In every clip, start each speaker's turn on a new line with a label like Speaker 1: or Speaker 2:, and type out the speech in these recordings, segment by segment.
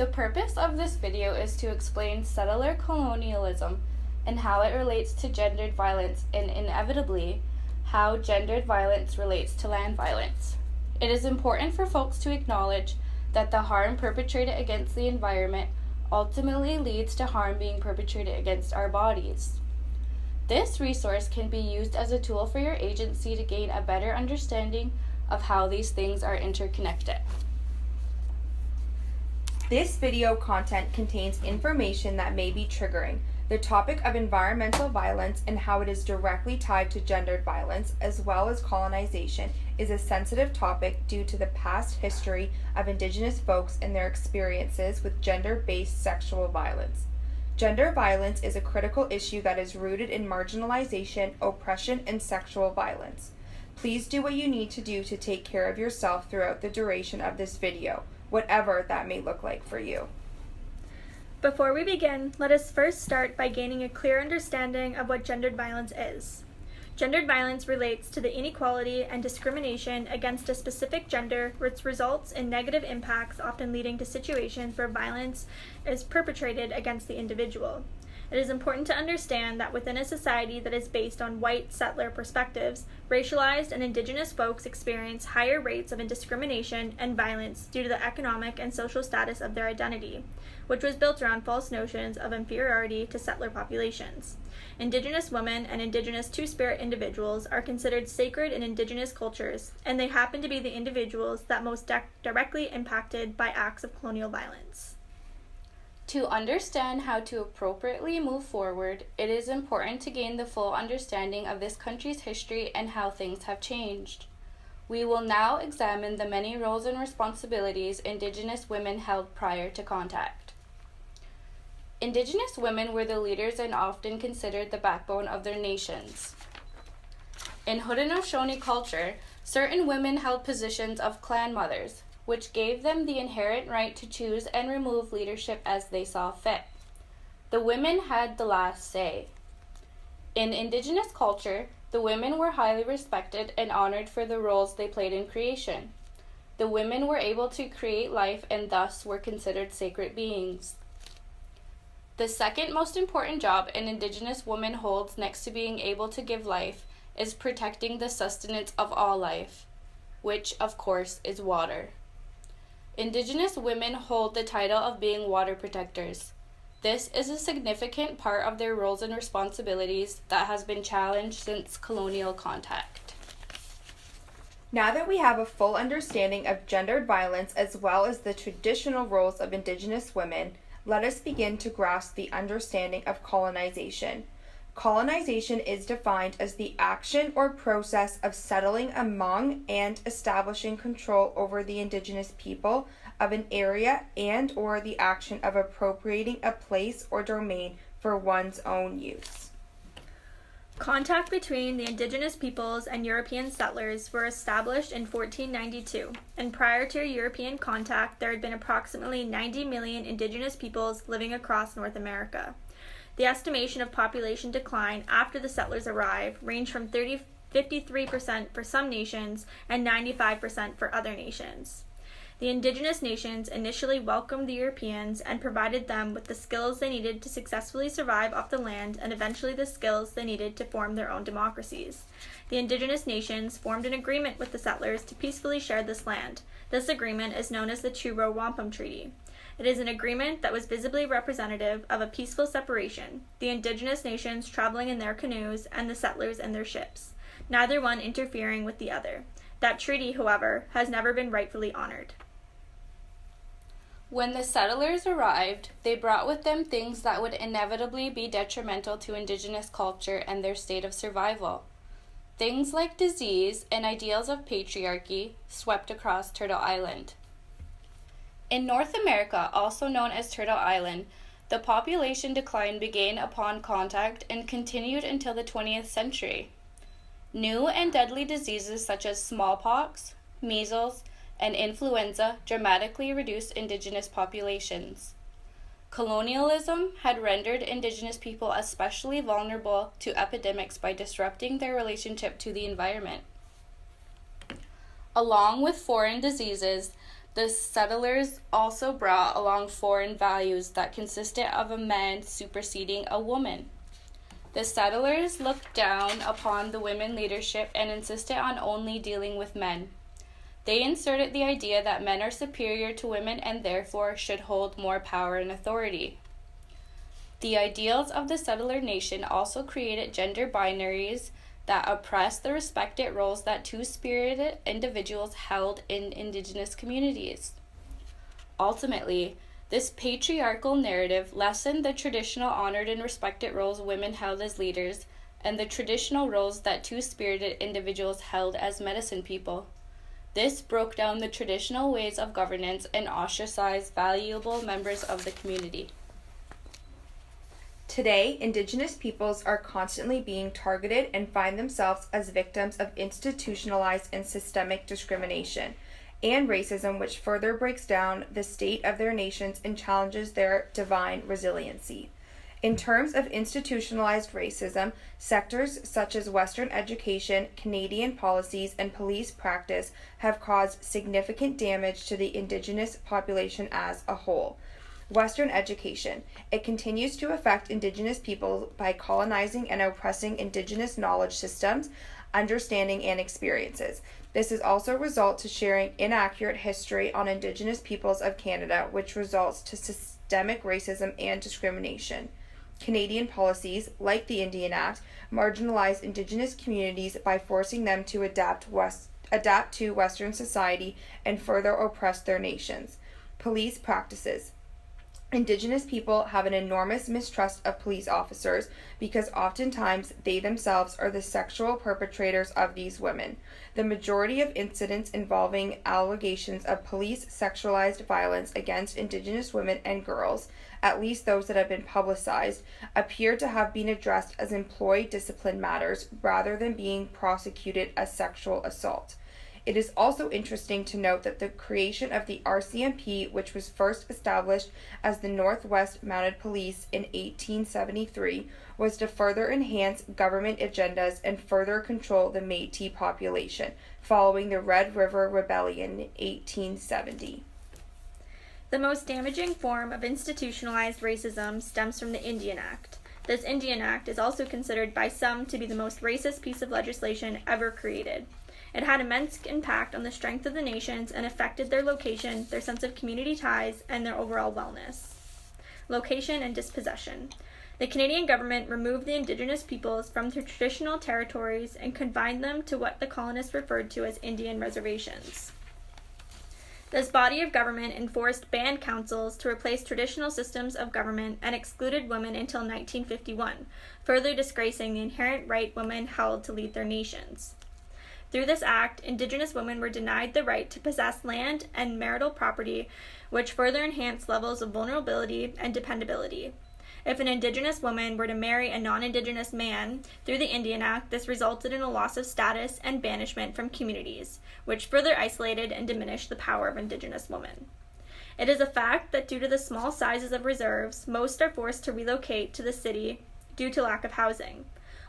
Speaker 1: The purpose of this video is to explain settler colonialism and how it relates to gendered violence, and inevitably, how gendered violence relates to land violence. It is important for folks to acknowledge that the harm perpetrated against the environment ultimately leads to harm being perpetrated against our bodies. This resource can be used as a tool for your agency to gain a better understanding of how these things are interconnected.
Speaker 2: This video content contains information that may be triggering. The topic of environmental violence and how it is directly tied to gendered violence, as well as colonization, is a sensitive topic due to the past history of Indigenous folks and their experiences with gender-based sexual violence. Gender violence is a critical issue that is rooted in marginalization, oppression, and sexual violence. Please do what you need to do to take care of yourself throughout the duration of this video, whatever that may look like for you.
Speaker 3: Before we begin, let us first start by gaining a clear understanding of what gendered violence is. Gendered violence relates to the inequality and discrimination against a specific gender, which results in negative impacts, often leading to situations where violence is perpetrated against the individual. It is important to understand that within a society that is based on white settler perspectives, racialized and Indigenous folks experience higher rates of discrimination and violence due to the economic and social status of their identity, which was built around false notions of inferiority to settler populations. Indigenous women and Indigenous Two-Spirit individuals are considered sacred in Indigenous cultures, and they happen to be the individuals that most directly impacted by acts of colonial violence.
Speaker 1: To understand how to appropriately move forward, it is important to gain the full understanding of this country's history and how things have changed. We will now examine the many roles and responsibilities Indigenous women held prior to contact. Indigenous women were the leaders and often considered the backbone of their nations. In Haudenosaunee culture, certain women held positions of clan mothers, which gave them the inherent right to choose and remove leadership as they saw fit. The women had the last say. In Indigenous culture, the women were highly respected and honored for the roles they played in creation. The women were able to create life and thus were considered sacred beings. The second most important job an Indigenous woman holds next to being able to give life is protecting the sustenance of all life, which, of course, is water. Indigenous women hold the title of being water protectors. This is a significant part of their roles and responsibilities that has been challenged since colonial contact.
Speaker 2: Now that we have a full understanding of gendered violence as well as the traditional roles of Indigenous women, let us begin to grasp the understanding of colonization. Colonization is defined as the action or process of settling among and establishing control over the Indigenous people of an area and/or the action of appropriating a place or domain for one's own use.
Speaker 3: Contact between the Indigenous peoples and European settlers were established in 1492, and prior to European contact, there had been approximately 90 million Indigenous peoples living across North America. The estimation of population decline after the settlers arrived ranged from 53% for some nations and 95% for other nations. The Indigenous nations initially welcomed the Europeans and provided them with the skills they needed to successfully survive off the land and eventually the skills they needed to form their own democracies. The Indigenous nations formed an agreement with the settlers to peacefully share this land. This agreement is known as the Truro Wampum Treaty. It is an agreement that was visibly representative of a peaceful separation, the Indigenous nations traveling in their canoes and the settlers in their ships, neither one interfering with the other. That treaty, however, has never been rightfully honored.
Speaker 1: When the settlers arrived, they brought with them things that would inevitably be detrimental to Indigenous culture and their state of survival. Things like disease and ideals of patriarchy swept across Turtle Island. In North America, also known as Turtle Island, the population decline began upon contact and continued until the 20th century. New and deadly diseases such as smallpox, measles, and influenza dramatically reduced Indigenous populations. Colonialism had rendered Indigenous people especially vulnerable to epidemics by disrupting their relationship to the environment. Along with foreign diseases, The settlers also brought along foreign values that consisted of a man superseding a woman. The settlers looked down upon the women leadership and insisted on only dealing with men. They inserted the idea that men are superior to women and therefore should hold more power and authority. The ideals of the settler nation also created gender binaries that oppressed the respected roles that two-spirited individuals held in Indigenous communities. Ultimately, this patriarchal narrative lessened the traditional honored and respected roles women held as leaders and the traditional roles that two-spirited individuals held as medicine people. This broke down the traditional ways of governance and ostracized valuable members of the community.
Speaker 2: Today, Indigenous peoples are constantly being targeted and find themselves as victims of institutionalized and systemic discrimination and racism, which further breaks down the state of their nations and challenges their divine resiliency. In terms of institutionalized racism, sectors such as Western education, Canadian policies, and police practice have caused significant damage to the Indigenous population as a whole. Western education. It continues to affect Indigenous people by colonizing and oppressing Indigenous knowledge systems, understanding, and experiences. This is also a result to sharing inaccurate history on Indigenous peoples of Canada, which results to systemic racism and discrimination. Canadian policies, like the Indian Act, marginalize Indigenous communities by forcing them to adapt to Western society and further oppress their nations. Police practices. Indigenous people have an enormous mistrust of police officers because oftentimes they themselves are the sexual perpetrators of these women. The majority of incidents involving allegations of police sexualized violence against Indigenous women and girls, at least those that have been publicized, appear to have been addressed as employee discipline matters rather than being prosecuted as sexual assault. It is also interesting to note that the creation of the RCMP, which was first established as the Northwest Mounted Police in 1873, was to further enhance government agendas and further control the Métis population, following the Red River Rebellion in 1870.
Speaker 3: The most damaging form of institutionalized racism stems from the Indian Act. This Indian Act is also considered by some to be the most racist piece of legislation ever created. It had immense impact on the strength of the nations and affected their location, their sense of community ties, and their overall wellness. Location and dispossession. The Canadian government removed the Indigenous peoples from their traditional territories and confined them to what the colonists referred to as Indian reservations. This body of government enforced band councils to replace traditional systems of government and excluded women until 1951, further disgracing the inherent right women held to lead their nations. Through this act, Indigenous women were denied the right to possess land and marital property, which further enhanced levels of vulnerability and dependability. If an Indigenous woman were to marry a non-Indigenous man, through the Indian Act, this resulted in a loss of status and banishment from communities, which further isolated and diminished the power of Indigenous women. It is a fact that due to the small sizes of reserves, most are forced to relocate to the city due to lack of housing.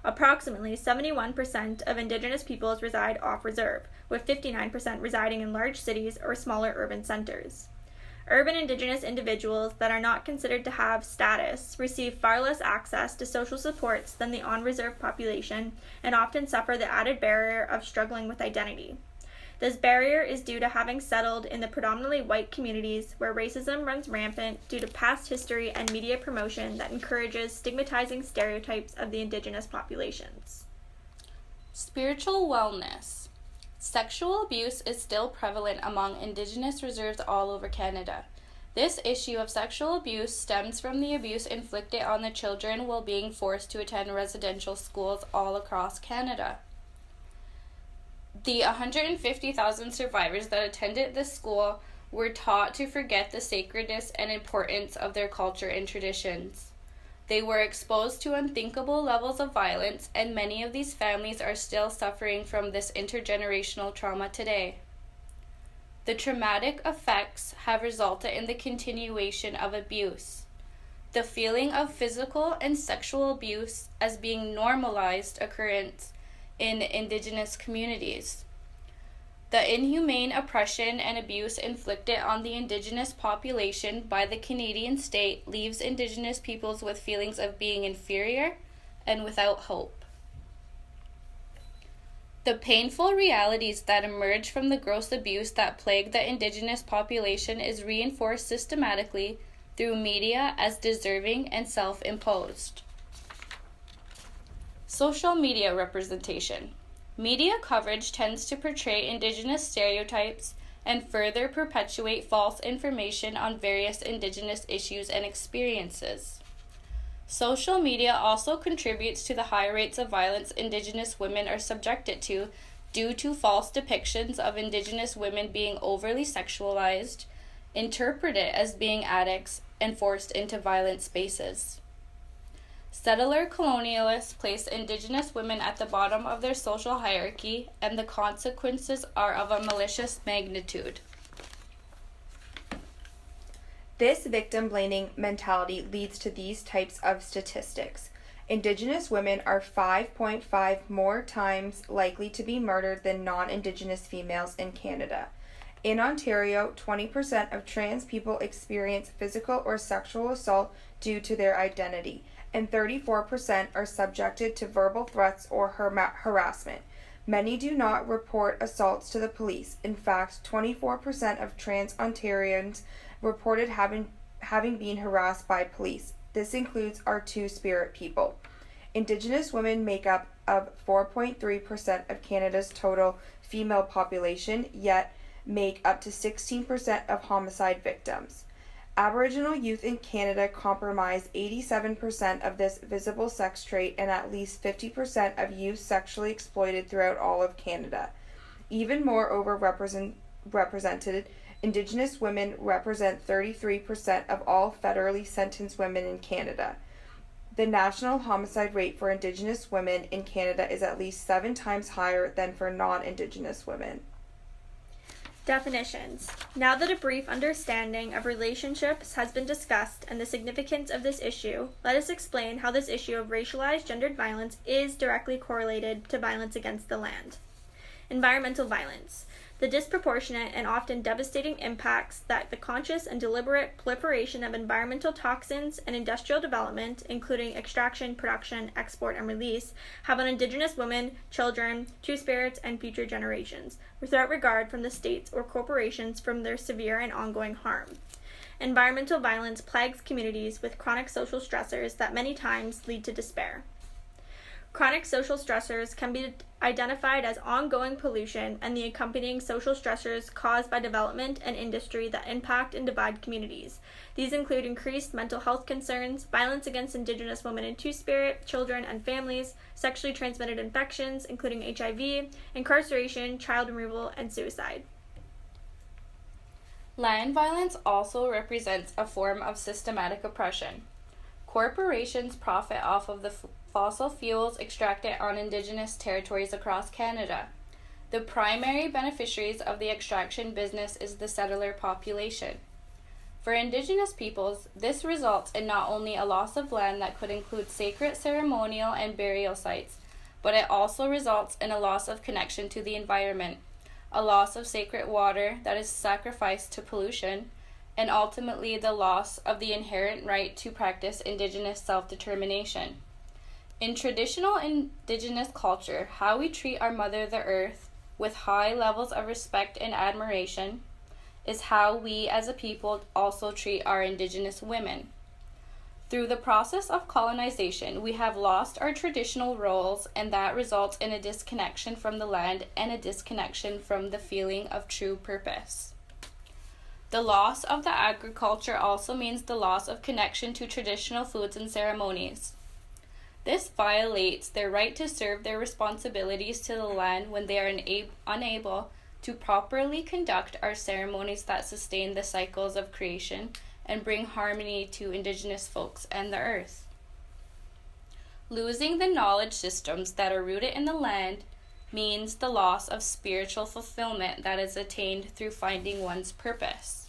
Speaker 3: Approximately 71% of Indigenous peoples reside off-reserve, with 59% residing in large cities or smaller urban centers. Urban Indigenous individuals that are not considered to have status receive far less access to social supports than the on-reserve population and often suffer the added barrier of struggling with identity. This barrier is due to having settled in the predominantly white communities where racism runs rampant due to past history and media promotion that encourages stigmatizing stereotypes of the Indigenous populations.
Speaker 1: Spiritual wellness. Sexual abuse is still prevalent among Indigenous reserves all over Canada. This issue of sexual abuse stems from the abuse inflicted on the children while being forced to attend residential schools all across Canada. The 150,000 survivors that attended this school were taught to forget the sacredness and importance of their culture and traditions. They were exposed to unthinkable levels of violence, and many of these families are still suffering from this intergenerational trauma today. The traumatic effects have resulted in the continuation of abuse. The feeling of physical and sexual abuse as being normalized occurrence in Indigenous communities. The inhumane oppression and abuse inflicted on the Indigenous population by the Canadian state leaves Indigenous peoples with feelings of being inferior and without hope. The painful realities that emerge from the gross abuse that plague the Indigenous population is reinforced systematically through media as deserving and self-imposed. Social media representation. Media coverage tends to portray Indigenous stereotypes and further perpetuate false information on various Indigenous issues and experiences. Social media also contributes to the high rates of violence Indigenous women are subjected to due to false depictions of Indigenous women being overly sexualized, interpreted as being addicts, and forced into violent spaces. Settler colonialists place Indigenous women at the bottom of their social hierarchy, and the consequences are of a malicious magnitude.
Speaker 2: This victim-blaming mentality leads to these types of statistics. Indigenous women are 5.5 more times likely to be murdered than non-Indigenous females in Canada. In Ontario, 20% of trans people experience physical or sexual assault due to their identity, and 34% are subjected to verbal threats or harassment. Many do not report assaults to the police. In fact, 24% of trans Ontarians reported having been harassed by police. This includes our Two-Spirit people. Indigenous women make up of 4.3% of Canada's total female population, yet make up to 16% of homicide victims. Aboriginal youth in Canada comprise 87% of this visible sex trait, and at least 50% of youth sexually exploited throughout all of Canada. Even more overrepresented, Indigenous women represent 33% of all federally sentenced women in Canada. The national homicide rate for Indigenous women in Canada is at least 7 times higher than for non-Indigenous women.
Speaker 3: Definitions. Now that a brief understanding of relationships has been discussed and the significance of this issue, let us explain how this issue of racialized gendered violence is directly correlated to violence against the land. Environmental violence. The disproportionate and often devastating impacts that the conscious and deliberate proliferation of environmental toxins and industrial development, including extraction, production, export, and release, have on Indigenous women, children, Two-Spirits, and future generations, without regard from the states or corporations from their severe and ongoing harm. Environmental violence plagues communities with chronic social stressors that many times lead to despair. Chronic social stressors can be identified as ongoing pollution and the accompanying social stressors caused by development and industry that impact and divide communities. These include increased mental health concerns, violence against Indigenous women and Two-Spirit, children and families, sexually transmitted infections, including HIV, incarceration, child removal, and suicide.
Speaker 1: Land violence also represents a form of systematic oppression. Corporations profit off of the fossil fuels extracted on Indigenous territories across Canada. The primary beneficiaries of the extraction business is the settler population. For Indigenous peoples, this results in not only a loss of land that could include sacred ceremonial and burial sites, but it also results in a loss of connection to the environment, a loss of sacred water that is sacrificed to pollution, and ultimately the loss of the inherent right to practice Indigenous self-determination. In traditional Indigenous culture, how we treat our Mother the Earth with high levels of respect and admiration is how we as a people also treat our Indigenous women. Through the process of colonization, we have lost our traditional roles, and that results in a disconnection from the land and a disconnection from the feeling of true purpose. The loss of the agriculture also means the loss of connection to traditional foods and ceremonies. This violates their right to serve their responsibilities to the land when they are unable to properly conduct our ceremonies that sustain the cycles of creation and bring harmony to Indigenous folks and the earth. Losing the knowledge systems that are rooted in the land means the loss of spiritual fulfillment that is attained through finding one's purpose.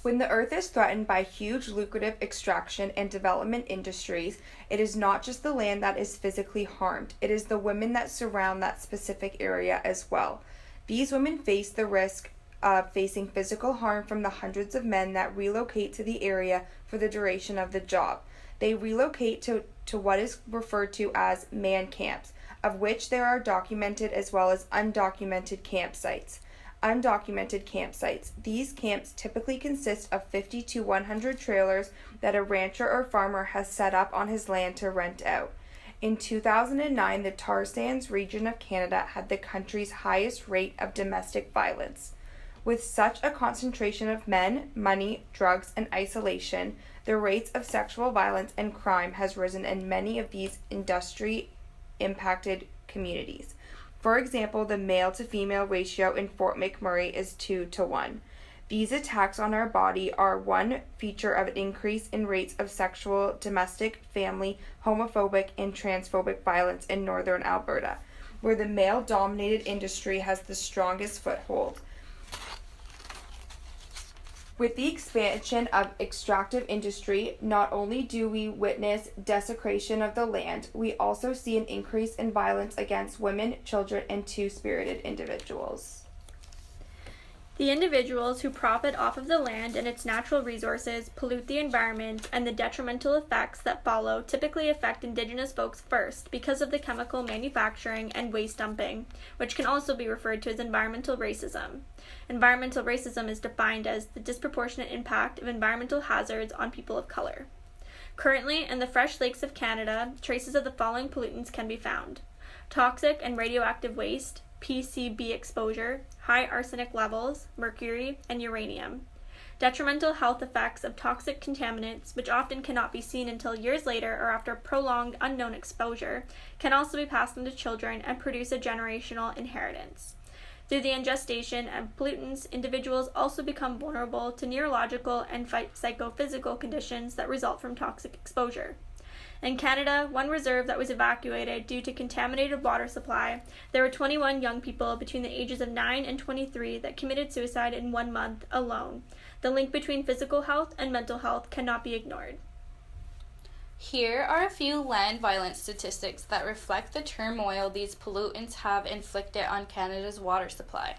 Speaker 2: When the earth is threatened by huge lucrative extraction and development industries, it is not just the land that is physically harmed, it is the women that surround that specific area as well. These women face the risk of facing physical harm from the hundreds of men that relocate to the area for the duration of the job. They relocate to what is referred to as man camps, of which there are documented as well as undocumented campsites. Undocumented campsites. These camps typically consist of 50 to 100 trailers that a rancher or farmer has set up on his land to rent out. In 2009, the tar sands region of Canada had the country's highest rate of domestic violence. With such a concentration of men, money, drugs, and isolation, the rates of sexual violence and crime has risen in many of these industry-impacted communities. For example, the male-to-female ratio in Fort McMurray is 2-1. These attacks on our body are one feature of an increase in rates of sexual, domestic, family, homophobic, and transphobic violence in northern Alberta, where the male-dominated industry has the strongest foothold. With the expansion of extractive industry, not only do we witness desecration of the land, we also see an increase in violence against women, children, and two-spirited individuals.
Speaker 3: The individuals who profit off of the land and its natural resources pollute the environment, and the detrimental effects that follow typically affect Indigenous folks first because of the chemical manufacturing and waste dumping, which can also be referred to as environmental racism. Environmental racism is defined as the disproportionate impact of environmental hazards on people of color. Currently, in the fresh lakes of Canada, traces of the following pollutants can be found: toxic and radioactive waste, PCB exposure, high arsenic levels, mercury, and uranium. Detrimental health effects of toxic contaminants, which often cannot be seen until years later or after prolonged unknown exposure, can also be passed on to children and produce a generational inheritance. Through the ingestion of pollutants, individuals also become vulnerable to neurological and psychophysical conditions that result from toxic exposure. In Canada, one reserve that was evacuated due to contaminated water supply, there were 21 young people between the ages of 9 and 23 that committed suicide in 1 month alone. The link between physical health and mental health cannot be ignored.
Speaker 1: Here are a few land violence statistics that reflect the turmoil these pollutants have inflicted on Canada's water supply.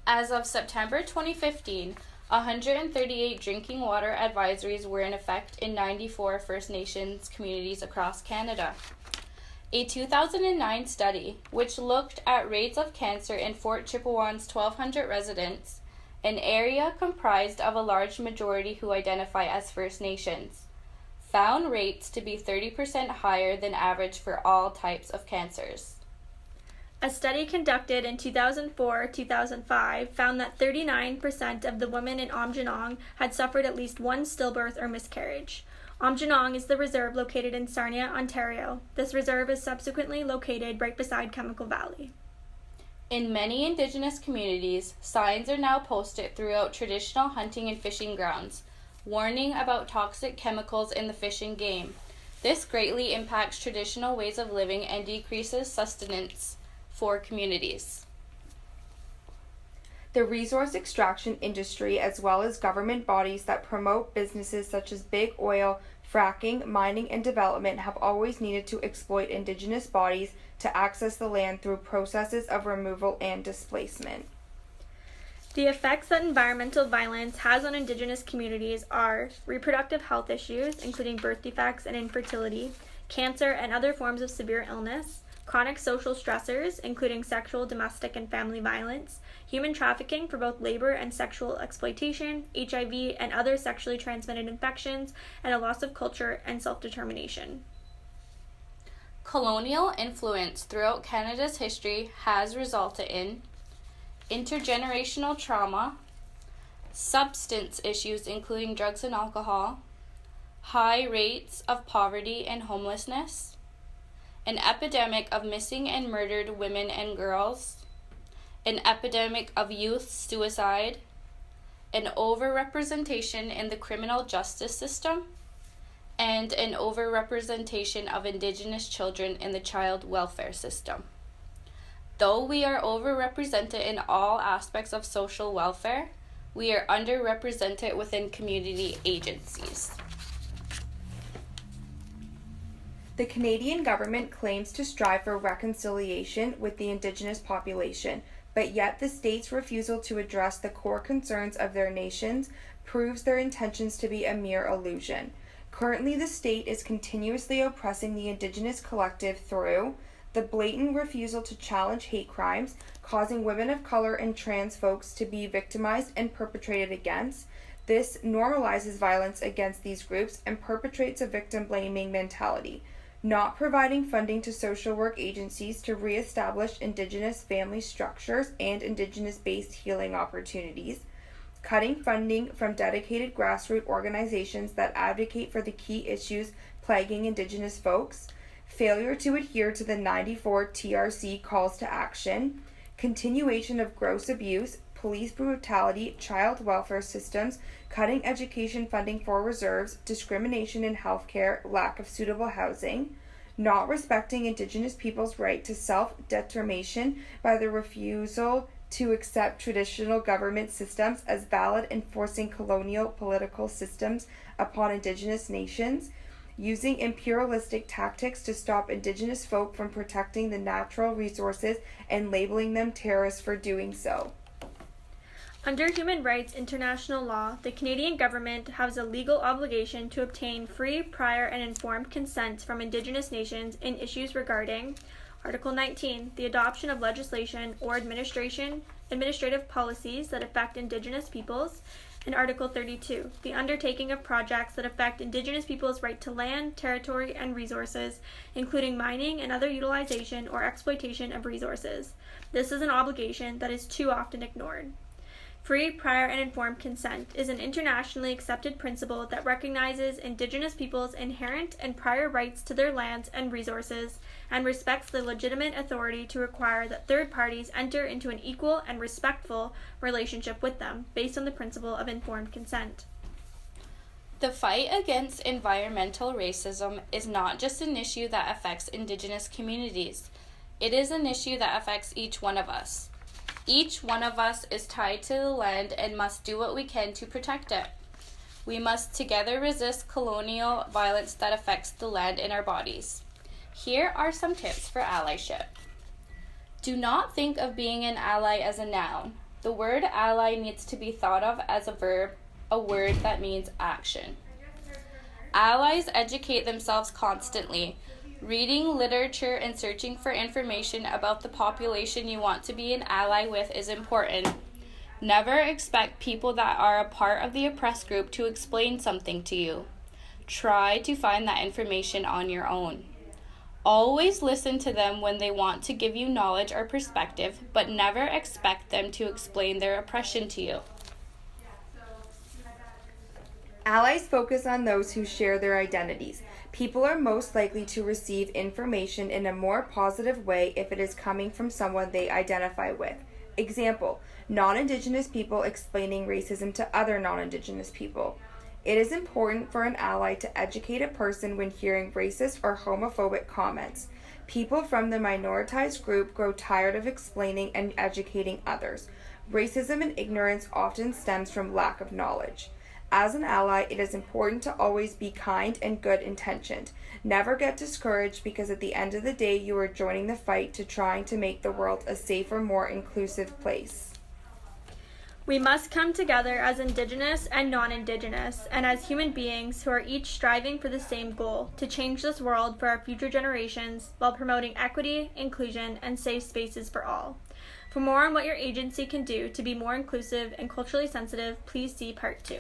Speaker 1: As of September 2015, 138 drinking water advisories were in effect in 94 First Nations communities across Canada. A 2009 study, which looked at rates of cancer in Fort Chipewyan's 1,200 residents, an area comprised of a large majority who identify as First Nations, found rates to be 30% higher than average for all types of cancers.
Speaker 3: A study conducted in 2004-2005 found that 39% of the women in Aamjiwnaang had suffered at least one stillbirth or miscarriage. Aamjiwnaang is the reserve located in Sarnia, Ontario. This reserve is subsequently located right beside Chemical Valley.
Speaker 1: In many Indigenous communities, signs are now posted throughout traditional hunting and fishing grounds, warning about toxic chemicals in the fishing game. This greatly impacts traditional ways of living and decreases sustenance for communities.
Speaker 2: The resource extraction industry, as well as government bodies that promote businesses such as big oil, fracking, mining, and development, have always needed to exploit Indigenous bodies to access the land through processes of removal and displacement.
Speaker 3: The effects that environmental violence has on Indigenous communities are reproductive health issues, including birth defects and infertility, cancer and other forms of severe illness, chronic social stressors, including sexual, domestic, and family violence, human trafficking for both labor and sexual exploitation, HIV and other sexually transmitted infections, and a loss of culture and self-determination.
Speaker 1: Colonial influence throughout Canada's history has resulted in intergenerational trauma, substance issues including drugs and alcohol, high rates of poverty and homelessness, an epidemic of missing and murdered women and girls, an epidemic of youth suicide, an overrepresentation in the criminal justice system, and an overrepresentation of Indigenous children in the child welfare system. Though we are overrepresented in all aspects of social welfare, We are underrepresented within community agencies.
Speaker 2: The Canadian government claims to strive for reconciliation with the Indigenous population, but yet the state's refusal to address the core concerns of their nations proves their intentions to be a mere illusion. Currently, the state is continuously oppressing the Indigenous collective through the blatant refusal to challenge hate crimes, causing women of color and trans folks to be victimized and perpetrated against. This normalizes violence against these groups and perpetrates a victim-blaming mentality. Not providing funding to social work agencies to reestablish Indigenous family structures and Indigenous-based healing opportunities. Cutting funding from dedicated grassroots organizations that advocate for the key issues plaguing Indigenous folks. Failure to adhere to the 94 TRC calls to action, continuation of gross abuse, police brutality, child welfare systems, cutting education funding for reserves, discrimination in healthcare, lack of suitable housing, not respecting Indigenous people's right to self-determination by the refusal to accept traditional government systems as valid, enforcing colonial political systems upon Indigenous nations, using imperialistic tactics to stop Indigenous folk from protecting the natural resources and labeling them terrorists for doing so.
Speaker 3: Under human rights international law, the Canadian government has a legal obligation to obtain free, prior, and informed consent from Indigenous nations in issues regarding Article 19, the adoption of legislation or administrative policies that affect Indigenous peoples, and Article 32, the undertaking of projects that affect Indigenous peoples' right to land, territory, and resources, including mining and other utilization or exploitation of resources. This is an obligation that is too often ignored. Free, prior, and informed consent is an internationally accepted principle that recognizes Indigenous peoples' inherent and prior rights to their lands and resources and respects the legitimate authority to require that third parties enter into an equal and respectful relationship with them based on the principle of informed consent.
Speaker 1: The fight against environmental racism is not just an issue that affects Indigenous communities. It is an issue that affects each one of us. Each one of us is tied to the land and must do what we can to protect it. We must together resist colonial violence that affects the land and our bodies. Here are some tips for allyship. Do not think of being an ally as a noun. The word ally needs to be thought of as a verb, a word that means action. Allies educate themselves constantly. Reading literature and searching for information about the population you want to be an ally with is important. Never expect people that are a part of the oppressed group to explain something to you. Try to find that information on your own. Always listen to them when they want to give you knowledge or perspective, but never expect them to explain their oppression to you.
Speaker 2: Allies focus on those who share their identities. People are most likely to receive information in a more positive way if it is coming from someone they identify with. Example, non-Indigenous people explaining racism to other non-Indigenous people. It is important for an ally to educate a person when hearing racist or homophobic comments. People from the minoritized group grow tired of explaining and educating others. Racism and ignorance often stems from lack of knowledge. As an ally, it is important to always be kind and good-intentioned. Never get discouraged because at the end of the day, you are joining the fight to trying to make the world a safer, more inclusive place.
Speaker 3: We must come together as Indigenous and non-Indigenous, and as human beings who are each striving for the same goal, to change this world for our future generations while promoting equity, inclusion, and safe spaces for all. For more on what your agency can do to be more inclusive and culturally sensitive, please see Part 2.